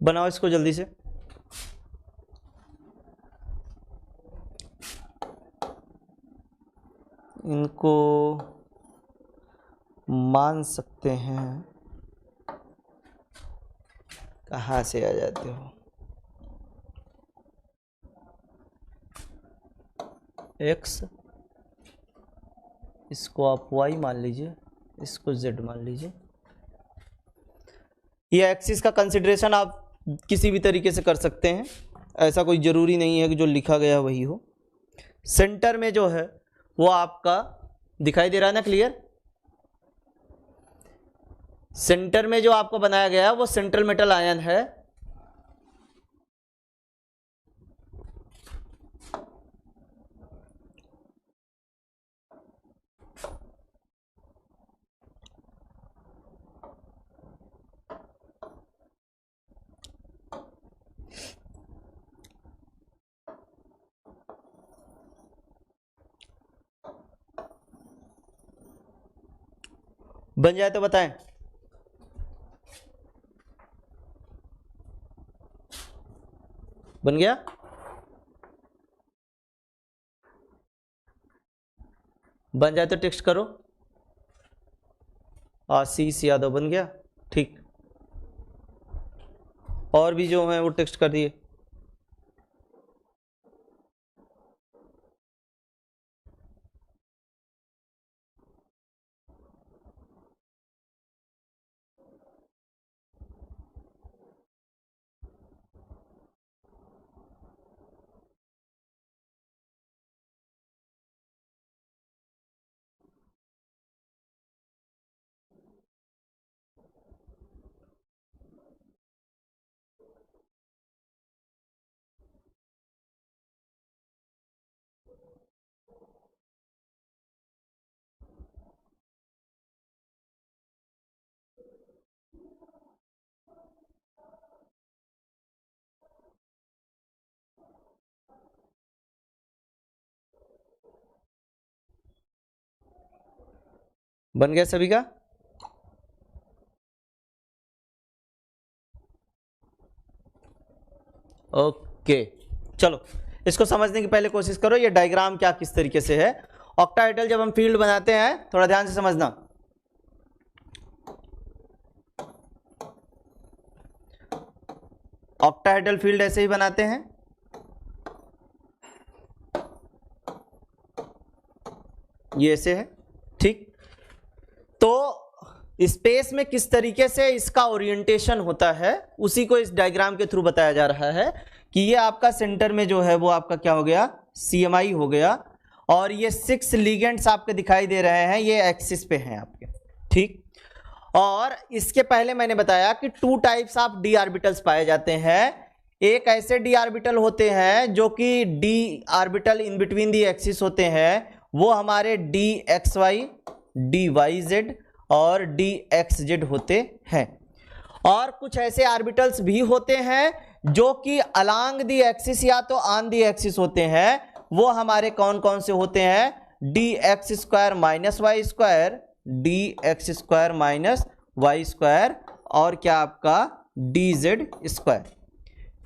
बनाओ इसको जल्दी से। इनको मान सकते हैं, कहाँ से आ जाते हो। x, इसको आप y मान लीजिए, इसको z मान लीजिए। ये एक्सिस का कंसिडरेशन आप किसी भी तरीके से कर सकते हैं, ऐसा कोई ज़रूरी नहीं है कि जो लिखा गया वही हो। सेंटर में जो है वो आपका दिखाई दे रहा है ना, क्लियर। सेंटर में जो आपको बनाया गया है वो सेंट्रल मेटल आयन है। बन जाए तो बताएं। बन गया? बन जाए तो टेक्स्ट करो। आशीष यादव बन गया, ठीक। और भी जो हैं वो टेक्स्ट कर दिए। बन गया सभी का? ओके, चलो इसको समझने की पहले कोशिश करो, ये डायग्राम क्या किस तरीके से है। ऑक्टाहेड्रल जब हम फील्ड बनाते हैं, थोड़ा ध्यान से समझना। ऑक्टाहेड्रल फील्ड ऐसे ही बनाते हैं। ये ऐसे है, ठीक। तो स्पेस में किस तरीके से इसका ओरिएंटेशन होता है उसी को इस डायग्राम के थ्रू बताया जा रहा है कि ये आपका सेंटर में जो है वो आपका क्या हो गया, CMI हो गया। और ये 6 लिगेंड्स आपके दिखाई दे रहे हैं, ये एक्सिस पे हैं आपके, ठीक। और इसके पहले मैंने बताया कि 2 टाइप्स ऑफ डी ऑर्बिटल्स पाए जाते हैं। एक ऐसे डी ऑर्बिटल होते हैं जो कि D orbital in between the axis होते हैं, वो हमारे DXY, DYZ और DXZ होते हैं। और कुछ ऐसे ऑर्बिटल्स भी होते हैं जो कि अलोंग दी एक्सिस या तो ऑन दी एक्सिस होते हैं, वो हमारे कौन कौन से होते हैं, DX² minus Y², DX² minus Y², और क्या आपका DZ²,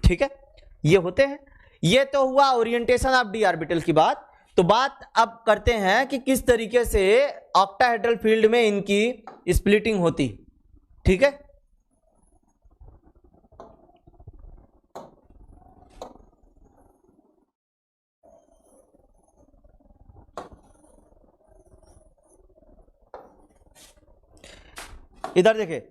ठीक है। ये होते हैं। ये तो हुआ ओरिएंटेशन ऑफ डी ऑर्बिटल की बात। तो बात अब करते हैं कि किस तरीके से ऑक्टाहेड्रल फील्ड में इनकी स्प्लिटिंग होती, ठीक है। इधर देखिए,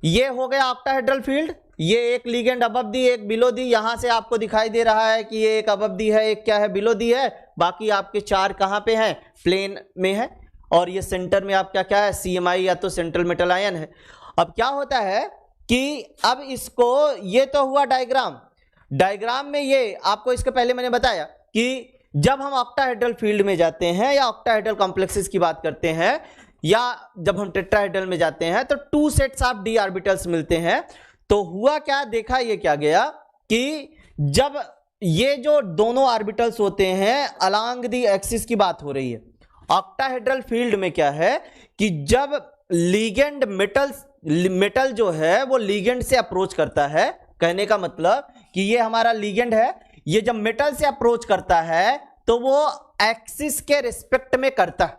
ये हो गया ऑक्टाहेड्रल फील्ड, ये एक लिगेंड अबव दी एक बिलो दी, यहां से आपको दिखाई दे रहा है कि ये एक अबव दी है, एक क्या है बिलो दी है, बाकी आपके चार कहां पे हैं, प्लेन में है। और ये सेंटर में आपका क्या है, CMI या तो सेंट्रल मेटल आयन है। अब क्या होता है कि अब इसको, ये तो हुआ डायग्राम में ये आपको इसके पहले मैंने बताया कि जब हम ऑक्टाहेड्रल फील्ड में जाते हैं या ऑक्टाहेड्रल कॉम्प्लेक्सेस की बात करते हैं, या जब हम टेट्राहेड्रल में जाते हैं तो 2 सेट्स ऑफ d ऑर्बिटल्स मिलते हैं। तो हुआ क्या, देखा ये क्या गया कि जब ये जो दोनों ऑर्बिटल्स होते हैं अलोंग द एक्सिस की बात हो रही है, ऑक्टाहेड्रल फील्ड में क्या है कि जब लिगेंड मेटल जो है वो लिगेंड से अप्रोच करता है, कहने का मतलब कि ये हमारा लिगेंड है, ये जब मेटल से अप्रोच करता है तो वो एक्सिस के रिस्पेक्ट में करता है,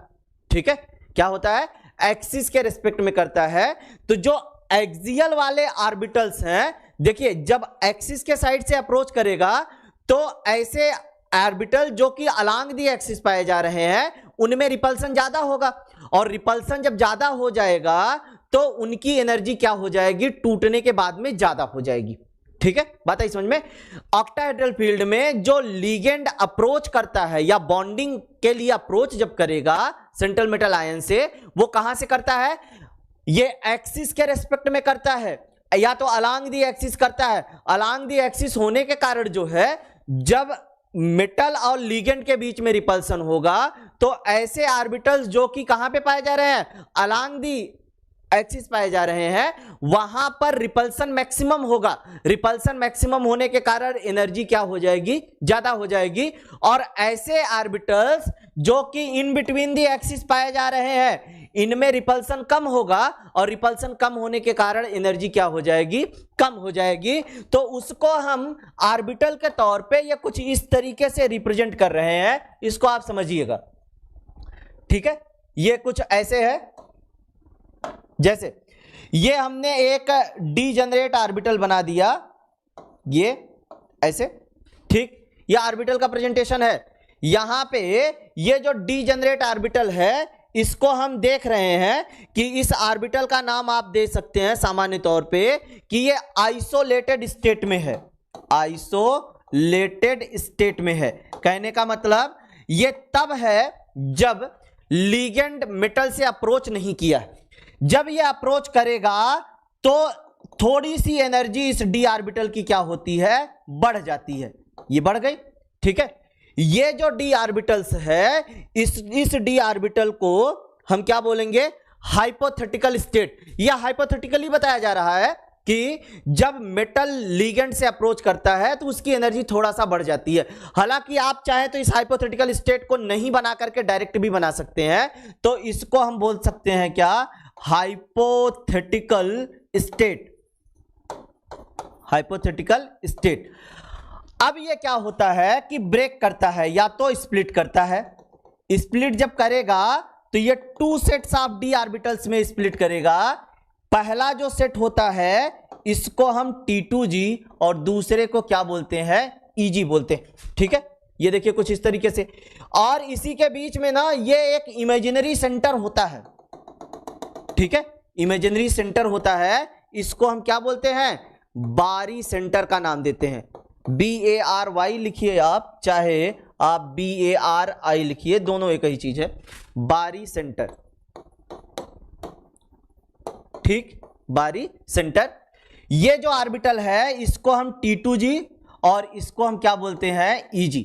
ठीक है। क्या होता है, एक्सिस के रिस्पेक्ट में करता है। तो जो एक्सियल वाले ऑर्बिटल्स हैं, देखिए जब एक्सिस के साइड से अप्रोच करेगा तो ऐसे ऑर्बिटल जो कि अलोंग द एक्सिस पाए जा रहे हैं उनमें रिपल्सन ज्यादा होगा, और रिपल्सन जब ज्यादा हो जाएगा तो उनकी एनर्जी क्या हो जाएगी, टूटने के बाद में ज्यादा हो जाएगी, ठीक है। बात आई समझ में। ऑक्टाहेड्रल फील्ड में जो लिगेंड अप्रोच करता है या बॉन्डिंग के लिए अप्रोच जब करेगा सेंट्रल मेटल आयन से, वो कहां से करता है, ये एक्सिस के रेस्पेक्ट में करता है या तो अलोंग द एक्सिस करता है। अलोंग द एक्सिस होने के कारण जो है, जब मेटल और लिगेंड के बीच में रिपल्सन होगा तो ऐसे ऑर्बिटल्स जो कि कहां पे पाए जा रहे हैं, अलोंग द एक्सिस पाए जा रहे हैं, वहां पर रिपल्सन मैक्सिमम होगा। रिपल्सन मैक्सिमम होने के कारण एनर्जी क्या हो जाएगी, ज्यादा हो जाएगी। और ऐसे ऑर्बिटल्स जो कि इन बिटवीन द एक्सिस पाए जा रहे हैं, इनमें रिपल्सन कम होगा, और रिपल्सन कम होने के कारण एनर्जी क्या हो जाएगी, कम हो जाएगी। तो उसको हम ऑर्बिटल के तौर पे या कुछ इस तरीके से रिप्रेजेंट कर रहे हैं, इसको आप समझिएगा, ठीक है। ये कुछ ऐसे है, जैसे ये हमने एक डीजेनरेट ऑर्बिटल बना दिया, ये ऐसे, ठीक। ये ऑर्बिटल का प्रेजेंटेशन है। यहां पे ये जो डीजेनरेट ऑर्बिटल है, इसको हम देख रहे हैं कि इस ऑर्बिटल का नाम आप दे सकते हैं सामान्य तौर पे कि ये आइसोलेटेड स्टेट में है, आइसोलेटेड स्टेट में है। कहने का मतलब ये तब है जब लिगेंड मेटल से अप्रोच नहीं किया है। जब ये अप्रोच करेगा तो थोड़ी सी एनर्जी इस डी ऑर्बिटल की क्या होती है, बढ़ जाती है, ये बढ़ गई, ठीक है। ये जो डी ऑर्बिटल्स है, इस डी ऑर्बिटल को हम क्या बोलेंगे, हाइपोथेटिकल स्टेट। यह हाइपोथेटिकली बताया जा रहा है कि जब मेटल लिगेंड से अप्रोच करता है तो उसकी एनर्जी थोड़ा सा बढ़ जाती है। हालांकि आप चाहें तो इस हाइपोथेटिकल स्टेट को नहीं बना करके डायरेक्ट भी बना सकते हैं, तो इसको हम बोल सकते हैं क्या, हाइपोथेटिकल स्टेट, हाइपोथेटिकल स्टेट। अब ये क्या होता है कि ब्रेक करता है या तो स्प्लिट करता है। स्प्लिट जब करेगा तो ये 2 सेट्स ऑफ डी ऑर्बिटल्स में स्प्लिट करेगा। पहला जो सेट होता है इसको हम T2G और दूसरे को क्या बोलते हैं, EG बोलते हैं, ठीक है। ये देखिए कुछ इस तरीके से। और इसी के बीच में ना ये एक इमेजिनरी सेंटर होता है, ठीक है, इमेजिनरी सेंटर होता है। इसको हम क्या बोलते हैं, बारी सेंटर का नाम देते हैं। BARY लिखिए आप, चाहे आप BARI लिखिए, दोनों एक ही चीज है, बारी सेंटर, ठीक, बारी सेंटर। ये जो ऑर्बिटल है इसको हम T2G और इसको हम क्या बोलते हैं, EG।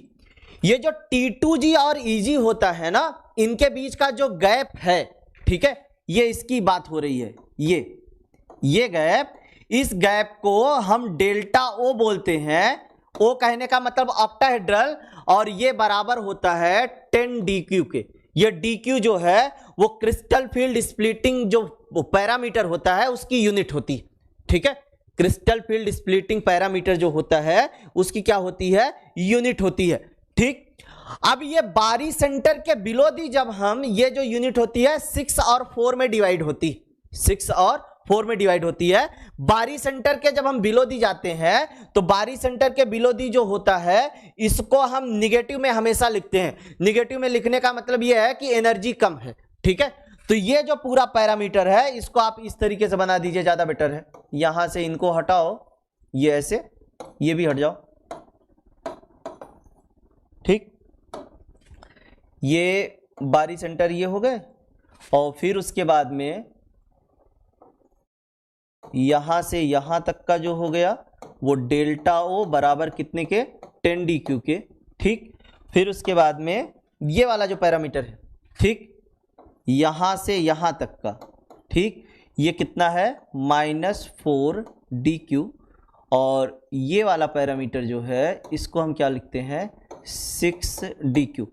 ये जो T2G और EG होता है ना, इनके बीच का जो गैप है, ठीक है, ये इसकी बात हो रही है। ये गैप, इस गैप को हम डेल्टा O बोलते हैं। O कहने का मतलब ऑक्टाहेड्रल, और ये बराबर होता है 10 DQ के। ये DQ जो है वो क्रिस्टल फील्ड स्प्लिटिंग जो पैरामीटर होता है उसकी यूनिट होती है, ठीक है। क्रिस्टल फील्ड स्प्लिटिंग पैरामीटर जो होता है उसकी क्या होती है, यूनिट होती है, ठीक। अब ये बारी सेंटर के बिलो दी जब हम ये जो यूनिट होती है 6 और 4 में डिवाइड होती, 6 और 4 में डिवाइड होती है। बारी सेंटर के जब हम बिलो दी जाते हैं तो बारी सेंटर के बिलो दी जो होता है इसको हम निगेटिव में हमेशा लिखते हैं। निगेटिव में लिखने का मतलब यह है कि एनर्जी कम है, ठीक है। तो ये जो पूरा पैरामीटर है इसको आप इस तरीके से बना दीजिए, ज्यादा बेटर है। यहां से इनको हटाओ, ये ऐसे, ये भी हट जाओ, ठीक। ये बारी सेंटर ये हो गए, और फिर उसके बाद में यहां से यहां तक का जो हो गया वो डेल्टा ओ बराबर कितने के, 10 DQ के, ठीक। फिर उसके बाद में ये वाला जो पैरामीटर है, ठीक, यहां से यहां तक का, ठीक, ये कितना है -4 DQ। और ये वाला पैरामीटर जो है इसको हम क्या लिखते हैं, 6 DQ।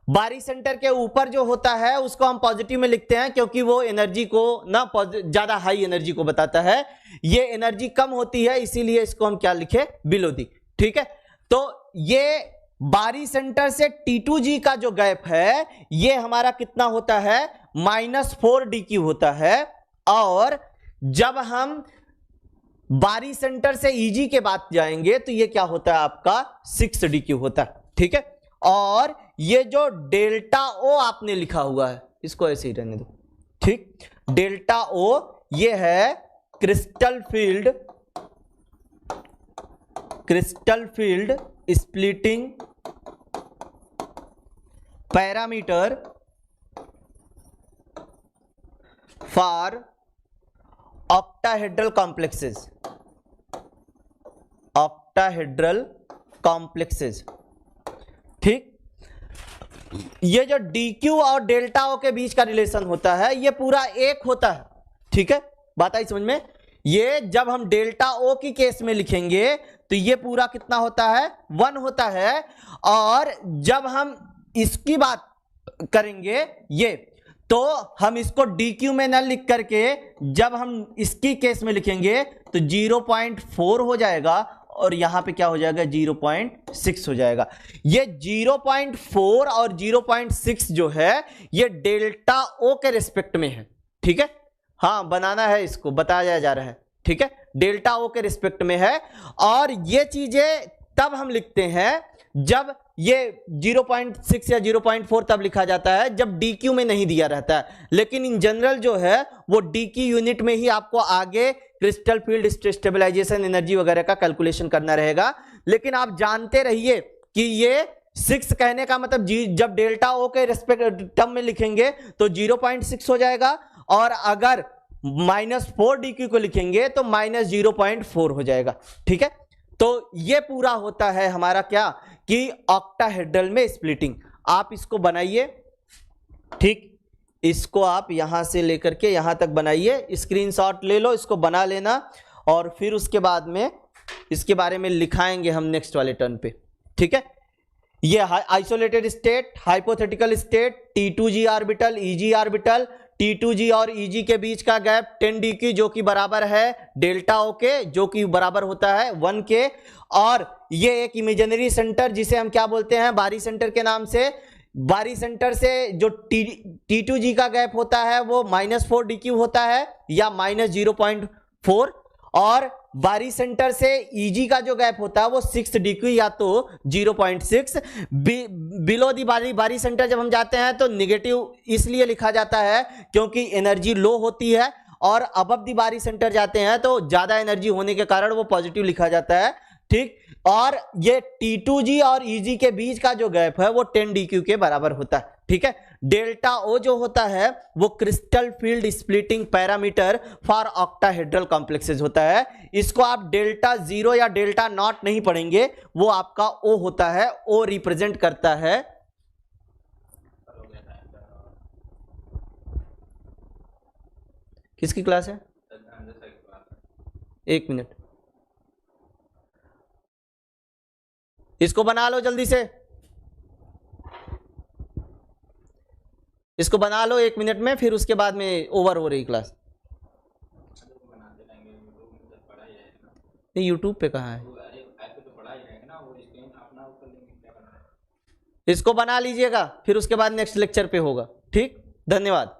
बारी सेंटर के ऊपर जो होता है उसको हम पॉजिटिव में लिखते हैं क्योंकि वो एनर्जी को ना ज्यादा हाई एनर्जी को बताता है। ये एनर्जी कम होती है इसीलिए इसको हम क्या लिखे, बिलो दी, ठीक है। तो ये बारी सेंटर से T2G का जो गैप है ये हमारा कितना होता है, -4 DQ होता है। और जब हम बारी सेंटर से EG के बाद जाएंगे तो ये क्या होता है आपका, 6 DQ होता है, ठीक है। और ये जो डेल्टा ओ आपने लिखा हुआ है इसको ऐसे ही रहने दो, ठीक। डेल्टा ओ ये है crystal field splitting parameter for octahedral complexes, ठीक। ये जो DQ और डेल्टा ओ के बीच का रिलेशन होता है ये पूरा एक होता है, ठीक है। बात आई समझ में। ये जब हम डेल्टा ओ की केस में लिखेंगे तो ये पूरा कितना होता है, 1 होता है। और जब हम इसकी बात करेंगे ये, तो हम इसको DQ में न लिख करके जब हम इसकी केस में लिखेंगे तो 0.4 हो जाएगा और यहां पे क्या हो जाएगा, 0.6 हो जाएगा। ये 0.4 और 0.6 जो है ये डेल्टा ओ के रिस्पेक्ट में है, ठीक है। हाँ बनाना है, इसको बताया जा रहा है, ठीक है। डेल्टा ओ के रिस्पेक्ट में है। और ये चीजें तब हम लिखते हैं जब ये 0.6 या 0.4 तब लिखा जाता है जब DQ में नहीं दिया रहता है। लेकिन इन जनरल जो है वो DQ यूनिट में ही आपको आगे क्रिस्टल फील्ड स्टेबलाइजेशन एनर्जी वगैरह का कैलकुलेशन करना रहेगा। लेकिन आप जानते रहिए कि ये 6 कहने का मतलब जब डेल्टा ओ के रेस्पेक्ट टर्म में लिखेंगे तो 0.6 हो जाएगा, और अगर -4 DQ को लिखेंगे तो -0.4 हो जाएगा, ठीक है। तो ये पूरा होता है हमारा क्या, कि ऑक्टाहेड्रल में स्प्लिटिंग। आप इसको बनाइए, ठीक, इसको आप यहां से लेकर के यहां तक बनाइए, स्क्रीनशॉट ले लो, इसको बना लेना। और फिर उसके बाद में इसके बारे में लिखाएंगे हम नेक्स्ट वाले टर्न पे, ठीक है। ये isolated state, hypothetical state, T2G orbital, EG orbital, T2G और EG के बीच का गैप 10 DQ जो कि बराबर है डेल्टा ओ के, जो कि बराबर होता है 1 के। और ये एक इमेजिनरी सेंटर जिसे हम क्या बोलते हैं, बारी सेंटर के नाम से। बारी सेंटर से जो T2G का गैप होता है वो -4 DQ होता है या -0.4, और बारी सेंटर से EG का जो गैप होता है वो 6 DQ या तो 0.6। बिलो दी बारी सेंटर जब हम जाते हैं तो निगेटिव इसलिए लिखा जाता है क्योंकि एनर्जी लो होती है, और अबव दी बारी सेंटर जाते हैं तो ज्यादा एनर्जी होने के कारण वो पॉजिटिव लिखा जाता है, ठीक। और ये T2G और EG के बीच का जो गैप है वो 10 DQ के बराबर होता है, ठीक है। डेल्टा ओ जो होता है वो crystal field splitting parameter for octahedral complexes होता है। इसको आप डेल्टा 0 या डेल्टा नॉट नहीं पढ़ेंगे, वो आपका ओ होता है, ओ रिप्रेजेंट करता है। किसकी क्लास है, 1 मिनट, इसको बना लो जल्दी से, इसको बना लो 1 मिनट में, फिर उसके बाद में ओवर हो रही क्लास। नहीं यूट्यूब पे कहाँ है, इसको बना लीजिएगा, फिर उसके बाद नेक्स्ट लेक्चर पे होगा। ठीक, धन्यवाद।